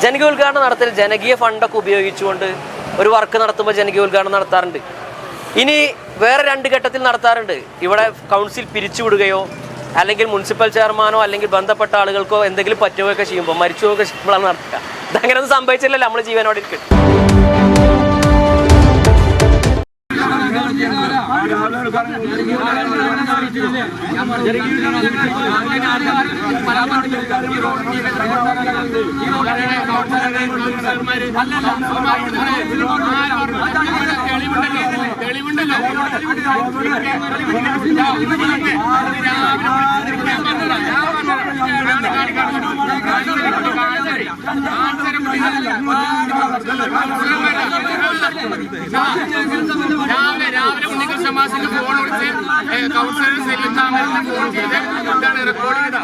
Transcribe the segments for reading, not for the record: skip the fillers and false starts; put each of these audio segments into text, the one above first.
ജനകീയോദ്ഘാടനം നടത്തൽ ജനകീയ ഫണ്ടൊക്കെ ഉപയോഗിച്ചുകൊണ്ട് ഒരു വർക്ക് നടത്തുമ്പോൾ ജനകീയോദ്ഘാടനം നടത്താറുണ്ട്. ഇനി വേറെ 2 ഘട്ടത്തിൽ നടത്താറുണ്ട്. ഇവിടെ കൗൺസിൽ പിരിച്ചുവിടുകയോ അല്ലെങ്കിൽ മുനിസിപ്പൽ ചെയർമാനോ അല്ലെങ്കിൽ ബന്ധപ്പെട്ട ആളുകൾക്കോ എന്തെങ്കിലും പറ്റുകയൊക്കെ ചെയ്യുമ്പോൾ മരിച്ചുപോകെ ചെയ്യുമ്പോഴാണ് നടത്തുക. ഇതങ്ങനെയൊന്നും സംഭവിച്ചില്ലല്ലോ, നമ്മൾ ജീവനോടെ ഇരിക്കും. രാവിലെ ഉണ്ണികൃഷ്ണ മാസിന്റെ ഫോൺ വിളിച്ച് കൗൺസിലർ സെല്ലുന്ന ഫോൺ ചെയ്ത് എന്താണ് റെക്കോർഡ് ചെയ്ത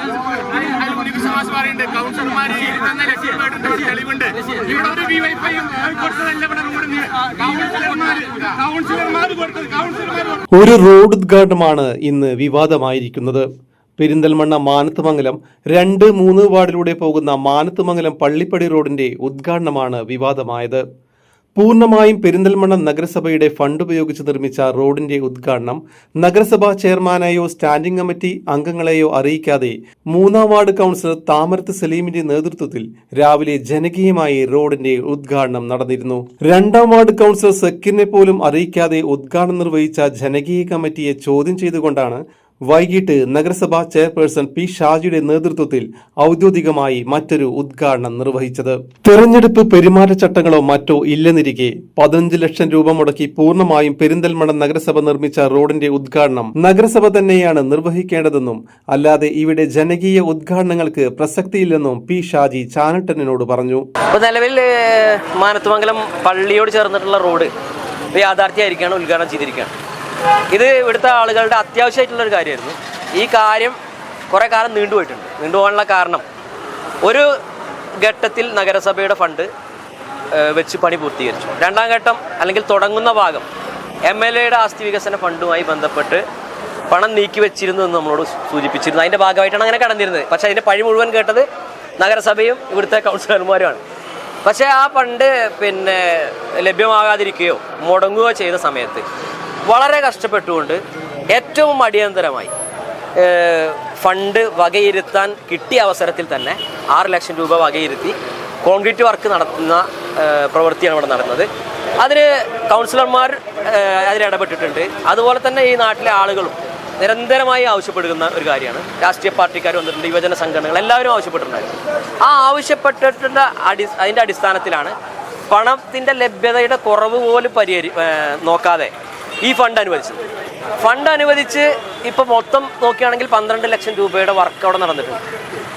ഉണ്ണികൃഷ്ണ മാസ് പറയുന്നുണ്ട് കൗൺസിലർമാർ ഇരുന്ന ലക്ഷ്യമായിട്ട് തെളിവുണ്ട്. ഇവിടെ ഒരു ഡിവൈഫൈയും കൊടുത്തതല്ല, ഇവിടെ ഒരു റോഡ് ഉദ്ഘാടനമാണ് ഇന്ന് വിവാദമായിരിക്കുന്നത്. പെരിന്തൽമണ്ണ മാനത്തുമംഗലം 2-3 വാർഡിലൂടെ പോകുന്ന മാനത്തുമംഗലം പള്ളിപ്പടി റോഡിന്റെ ഉദ്ഘാടനമാണ് വിവാദമായത്. പൂർണ്ണമായും പെരിന്തൽമണ്ണ നഗരസഭയുടെ ഫണ്ട് ഉപയോഗിച്ച് നിർമ്മിച്ച റോഡിന്റെ ഉദ്ഘാടനം നഗരസഭാ ചെയർമാനെയോ സ്റ്റാൻഡിംഗ് കമ്മിറ്റി അംഗങ്ങളെയോ അറിയിക്കാതെ 3-ാം വാർഡ് കൗൺസിലർ താമരത്ത് സലീമിന്റെ നേതൃത്വത്തിൽ രാവിലെ ജനകീയമായി റോഡിന്റെ ഉദ്ഘാടനം നടന്നിരുന്നു. 2-ാം വാർഡ് കൗൺസിലർ സക്കീറിനെ പോലും അറിയിക്കാതെ ഉദ്ഘാടനം നിർവഹിച്ച ജനകീയ കമ്മിറ്റിയെ ചോദ്യം ചെയ്തുകൊണ്ടാണ് വൈകിട്ട് നഗരസഭാ ചെയർപേഴ്സൺ പി ഷാജിയുടെ നേതൃത്വത്തിൽ ഔദ്യോഗികമായി മറ്റൊരു ഉദ്ഘാടനം നിർവഹിച്ചത്. തെരഞ്ഞെടുപ്പ് പെരുമാറ്റച്ചട്ടങ്ങളോ മറ്റോ ഇല്ലെന്നിരിക്കെ 15 ലക്ഷം രൂപ മുടക്കി പൂർണ്ണമായും പെരിന്തൽമണ്ണ നഗരസഭ നിർമ്മിച്ച റോഡിന്റെ ഉദ്ഘാടനം നഗരസഭ തന്നെയാണ് നിർവഹിക്കേണ്ടതെന്നും അല്ലാതെ ഇവിടെ ജനകീയ ഉദ്ഘാടനങ്ങൾക്ക് പ്രസക്തിയില്ലെന്നും പി ഷാജി ചാനൽ 10 പറഞ്ഞു. നിലവിൽ മാനത്തുമംഗലം പള്ളിയോട് ചേർന്നിട്ടുള്ള റോഡ് യാഥാർത്ഥ്യമായിരിക്കുകയാണ്, ഉദ്ഘാടനം ചെയ്തിരിക്കുകയാണ്. ഇത് ഇവിടുത്തെ ആളുകളുടെ അത്യാവശ്യമായിട്ടുള്ളൊരു കാര്യമായിരുന്നു. ഈ കാര്യം കുറേ കാലം നീണ്ടുപോകാനുള്ള കാരണം ഒരു ഘട്ടത്തിൽ നഗരസഭയുടെ ഫണ്ട് വെച്ച് പണി പൂർത്തീകരിച്ചു. 2-ാം ഘട്ടം അല്ലെങ്കിൽ തുടങ്ങുന്ന ഭാഗം MLAയുടെ ആസ്തി വികസന ഫണ്ടുമായി ബന്ധപ്പെട്ട് പണം നീക്കി വെച്ചിരുന്നു എന്ന് നമ്മളോട് സൂചിപ്പിച്ചിരുന്നു. അതിൻ്റെ ഭാഗമായിട്ടാണ് അങ്ങനെ കടന്നിരുന്നത്. പക്ഷേ അതിൻ്റെ പഴി മുഴുവൻ കേട്ടത് നഗരസഭയും ഇവിടുത്തെ കൗൺസിലർമാരുമാണ്. പക്ഷേ ആ ഫണ്ട് ലഭ്യമാകാതിരിക്കുകയോ മുടങ്ങുകയോ ചെയ്ത സമയത്ത് വളരെ കഷ്ടപ്പെട്ടുകൊണ്ട് ഏറ്റവും അടിയന്തരമായി ഫണ്ട് വകയിരുത്താൻ കിട്ടിയ അവസരത്തിൽ തന്നെ 6 ലക്ഷം രൂപ വകയിരുത്തി കോൺക്രീറ്റ് വർക്ക് നടത്തുന്ന പ്രവൃത്തിയാണ് ഇവിടെ നടന്നത്. അതിന് കൗൺസിലർമാർ അതിലിടപെട്ടിട്ടുണ്ട്. അതുപോലെ തന്നെ ഈ നാട്ടിലെ ആളുകളും നിരന്തരമായി ആവശ്യപ്പെടുന്ന ഒരു കാര്യമാണ്. രാഷ്ട്രീയ പാർട്ടിക്കാർ വന്നിട്ടുണ്ട്, യുവജന സംഘടനകൾ എല്ലാവരും ആവശ്യപ്പെട്ടിട്ടുണ്ടായിരുന്നു. ആ ആവശ്യപ്പെട്ടിട്ടുള്ള അതിൻ്റെ അടിസ്ഥാനത്തിലാണ് പണത്തിൻ്റെ ലഭ്യതയുടെ കുറവ് പോലും നോക്കാതെ ഈ ഫണ്ട് അനുവദിച്ച് ഇപ്പോൾ മൊത്തം നോക്കുകയാണെങ്കിൽ 12 ലക്ഷം രൂപയുടെ വർക്ക് അവിടെ നടന്നിട്ടുണ്ട്.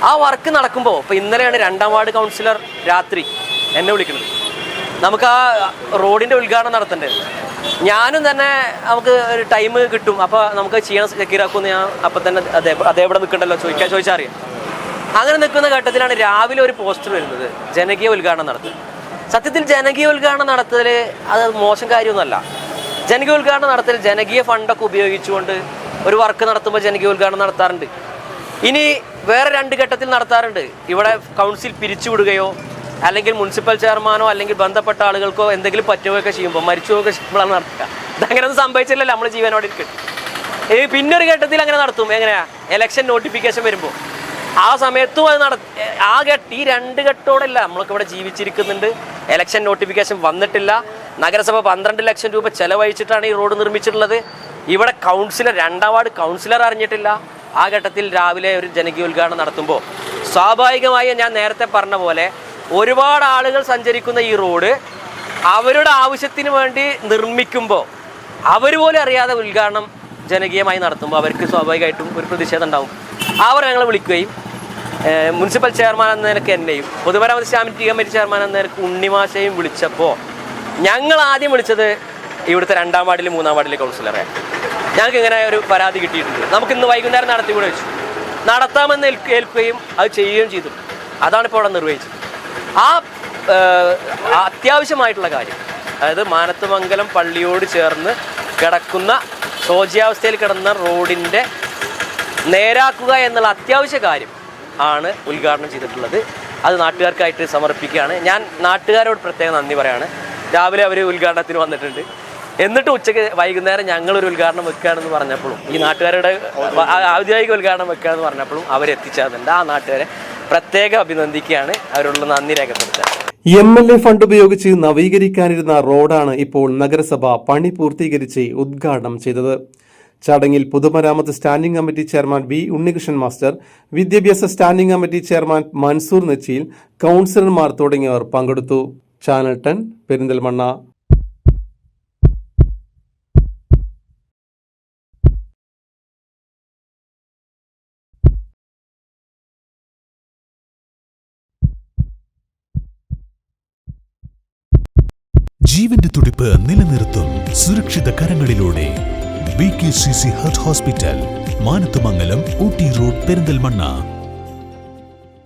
ആ വർക്ക് നടക്കുമ്പോൾ ഇപ്പോൾ ഇന്നലെയാണ് 2-ാം വാർഡ് കൗൺസിലർ രാത്രി എന്നെ വിളിക്കുന്നത്. നമുക്ക് ആ റോഡിൻ്റെ ഉദ്ഘാടനം നടത്തേണ്ടത്. ഞാനും തന്നെ നമുക്ക് ഒരു ടൈം കിട്ടും, അപ്പോൾ നമുക്ക് ചെയ്യണം സെക്യൂറാക്കുമെന്ന് ഞാൻ അപ്പം തന്നെ അതേവിടെ നിൽക്കണ്ടല്ലോ ചോദിച്ചാൽ അറിയാം. അങ്ങനെ നിൽക്കുന്ന ഘട്ടത്തിലാണ് രാവിലെ ഒരു പോസ്റ്റർ വരുന്നത്, ജനകീയ ഉദ്ഘാടനം നടത്തുക. സത്യത്തിൽ ജനകീയ ഉദ്ഘാടനം നടത്തൽ അത് മോശം കാര്യമൊന്നുമല്ല. ജനകീയോദ്ഘാടനം നടത്തൽ ജനകീയ ഫണ്ടൊക്കെ ഉപയോഗിച്ചുകൊണ്ട് ഒരു വർക്ക് നടത്തുമ്പോൾ ജനകീയോദ്ഘാടനം നടത്താറുണ്ട്. ഇനി വേറെ 2 ഘട്ടത്തിൽ നടത്താറുണ്ട്. ഇവിടെ കൗൺസിൽ പിരിച്ചുവിടുകയോ അല്ലെങ്കിൽ മുനിസിപ്പൽ ചെയർമാനോ അല്ലെങ്കിൽ ബന്ധപ്പെട്ട ആളുകൾക്കോ എന്തെങ്കിലും പറ്റുകയൊക്കെ ചെയ്യുമ്പോൾ മരിച്ചുപോകെ ചെയ്യുമ്പോഴാണ് നടത്തുക. ഇതങ്ങനെയൊന്നും സംഭവിച്ചില്ലല്ലോ, നമ്മൾ ജീവനോടെ ഇരിക്കും. പിന്നൊരു ഘട്ടത്തിൽ അങ്ങനെ നടത്തും. എങ്ങനെയാ? ഇലക്ഷൻ നോട്ടിഫിക്കേഷൻ വരുമ്പോൾ ആ സമയത്തും അത് ഈ 2 ഘട്ടത്തോടല്ല നമ്മൾക്ക് ഇവിടെ ജീവിച്ചിരിക്കുന്നുണ്ട്. ഇലക്ഷൻ നോട്ടിഫിക്കേഷൻ വന്നിട്ടില്ല. നഗരസഭ 12 ലക്ഷം രൂപ ചെലവഴിച്ചിട്ടാണ് ഈ റോഡ് നിർമ്മിച്ചിട്ടുള്ളത്. ഇവിടെ കൗൺസിലർ 2-ാം വാർഡ് കൗൺസിലർ അറിഞ്ഞിട്ടില്ല. ആ ഘട്ടത്തിൽ രാവിലെ ഒരു ജനകീയോദ്ഘാടനം നടത്തുമ്പോൾ സ്വാഭാവികമായി ഞാൻ നേരത്തെ പറഞ്ഞ പോലെ ഒരുപാട് ആളുകൾ സഞ്ചരിക്കുന്ന ഈ റോഡ് അവരുടെ ആവശ്യത്തിന് വേണ്ടി നിർമ്മിക്കുമ്പോൾ അവർ പോലും അറിയാതെ ഉദ്ഘാടനം ജനകീയമായി നടത്തുമ്പോൾ അവർക്ക് സ്വാഭാവികമായിട്ടും ഒരു പ്രതിഷേധം ഉണ്ടാവും. അവർ ഞങ്ങളെ വിളിക്കുകയും മുനിസിപ്പൽ ചെയർമാൻ എന്ന നിലക്ക് എന്നെയും പൊതുമരാമത്ത് സ്റ്റാൻഡിംഗ് കമ്മിറ്റി ചെയർമാൻ എന്ന നിലക്ക് ഉണ്ണിമാശയും വിളിച്ചപ്പോൾ ഞങ്ങൾ ആദ്യം വിളിച്ചത് ഇവിടുത്തെ 2-ാം വാർഡിൽ 3-ാം വാർഡിലെ കൗൺസിലറെ. ഞങ്ങൾക്ക് ഇങ്ങനെ ഒരു പരാതി കിട്ടിയിട്ടുണ്ട്, നമുക്ക് ഇന്ന് വൈകുന്നേരം നടത്തിക്കൂടെ വെച്ചു. നടത്താമെന്ന് ഏൽക്കുകയും അത് ചെയ്യുകയും ചെയ്തു. അതാണ് ഇപ്പോൾ അവിടെ നിർവഹിച്ചത്. ആ അത്യാവശ്യമായിട്ടുള്ള കാര്യം, അതായത് മാനത്തുമംഗലം പള്ളിയോട് ചേർന്ന് കിടക്കുന്ന ശോച്യാവസ്ഥയിൽ കിടന്ന റോഡിൻ്റെ നേരാക്കുക എന്നുള്ള അത്യാവശ്യ കാര്യം ആണ് ഉദ്ഘാടനം ചെയ്തിട്ടുള്ളത്. അത് നാട്ടുകാർക്കായിട്ട് സമർപ്പിക്കുകയാണ്. ഞാൻ നാട്ടുകാരോട് പ്രത്യേകം നന്ദി പറയാണ്. രാവിലെ അവർ ഉദ്ഘാടനത്തിന് വന്നിട്ടുണ്ട്. എന്നിട്ട് വൈകുന്നേരം ഞങ്ങളൊരു ഉദ്ഘാടനം വെക്കുകയാണെന്ന് പറഞ്ഞപ്പോഴും, ഈ നാട്ടുകാരുടെ ഔദ്യോഗിക ഉദ്ഘാടനം വെക്കുകയാണെന്ന് പറഞ്ഞപ്പോഴും അവരെത്തിച്ചേർന്നുണ്ട്. ആ നാട്ടുകാരെ പ്രത്യേകം അഭിനന്ദിക്കുകയാണ്, അവരോടുള്ള നന്ദി രേഖപ്പെടുത്തുക. MLA ഫണ്ട് ഉപയോഗിച്ച് നവീകരിക്കാനിരുന്ന റോഡാണ് ഇപ്പോൾ നഗരസഭ പണി പൂർത്തീകരിച്ച് ഉദ്ഘാടനം ചെയ്തത്. ചടങ്ങിൽ പൊതുമരാമത്ത് standing committee chairman V Unnikrishnan master, വിദ്യാഭ്യാസ standing committee chairman Mansoor Nechiyil, കൌൺസിലർമാർ തുടങ്ങിയവർ പങ്കെടുത്തു. ചാനൽ 10 പെരിന്തൽമണ്ണ. ജീവന്റെ തുടിപ്പ് നിലനിർത്തും സുരക്ഷിത കരങ്ങളിലൂടെ BKCC heart hospital, Manathumangalam, Ooty road, Perinthalmanna.